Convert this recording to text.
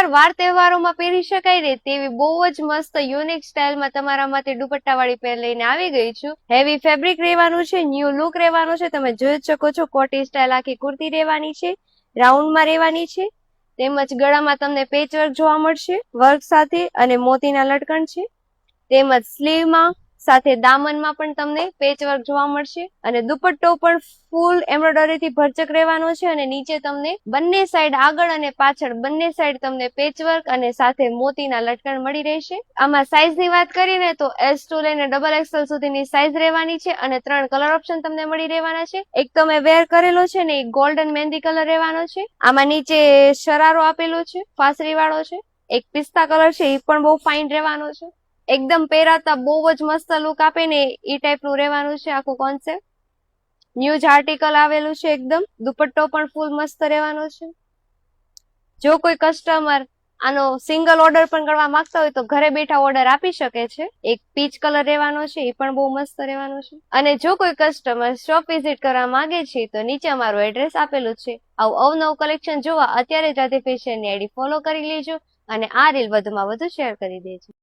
એકવાર વાર તહેવારોમાં પહેરી શકાય ને તેવી બહુ જ મસ્ત યુનિક સ્ટાઇલમાં તમારા માટે દુપટ્ટા વાળી પેર લઈને આવી ગઈ છું. હેવી ફેબ્રિક રહેવાનું છે, ન્યુ લુક રહેવાનો છે. તમે જોઈ શકો છો કોટી સ્ટાઇલ આખી કુર્તી રહેવાની છે, રાઉન્ડમાં રહેવાની છે. તેમજ ગળામાં તમને પેચ વર્ક જોવા મળશે વર્ક સાથે અને મોતીના લટકણ છે. તેમજ સ્લીવમાં સાથે દામનમાં પણ તમને પેચ વર્ક જોવા મળશે અને દુપટ્ટો પણ ફૂલ એમ્બ્રોઇડરી થી ભરચક રહેવાનો છે અને નીચે તમને બંને સાઈડ આગળ અને પાછળ બંને સાઈડ તમને પેચ વર્ક અને સાથે મોતીના લટકણ મળી રહેશે. આમાં સાઈઝ ની વાત કરીને તો S to લઈને XXL સુધીની સાઈઝ રહેવાની છે અને 3 કલર ઓપ્શન તમને મળી રહેવાના છે. એક તો મેં વેર કરેલો છે ને એક ગોલ્ડન મહેંદી કલર રહેવાનો છે. આમાં નીચે શરારો આપેલો છે, ફાસરી વાળો છે. એક પિસ્તા કલર છે, એ પણ બહુ ફાઇન રહેવાનો છે. એકદમ પહેરાતા બહુ જ મસ્ત લુક આપે ને એ ટાઈપનું રહેવાનું છે આખું કોન્સેપ્ટ. ન્યૂ જ આર્ટિકલ આવેલું છે એકદમ. દુપટ્ટો પણ ફૂલ મસ્ત રહેવાનો છે. જો કોઈ કસ્ટમર આનો સિંગલ ઓર્ડર પણ કરવા માંગતા હોય તો ઘરે બેઠા ઓર્ડર આપી શકે છે. એક પીચ કલર રહેવાનો છે, એ પણ બહુ મસ્ત રહેવાનો છે. અને જો કોઈ કસ્ટમર શોપ વિઝિટ કરવા માંગે છે તો નીચે અમારું એડ્રેસ આપેલું છે. આવું અવનવું કલેક્શન જોવા અત્યારે જ રાધે ફેશનની આઈડી ફોલો કરી લેજો અને આ રીલ વધુમાં વધુ શેર કરી દેજો.